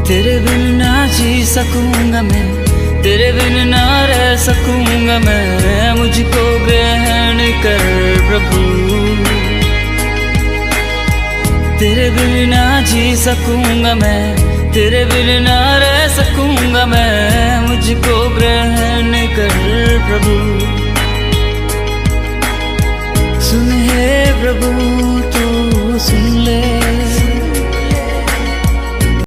तेरे बिन ना जी सकूंगा मैं, तेरे बिन ना रह सकूंगा मैं, मुझको ग्रहण कर प्रभु। तेरे बिन ना जी सकूंगा मैं, तेरे बिन ना रह सकूंगा मैं, मुझको ग्रहण कर प्रभु। सुन हे प्रभु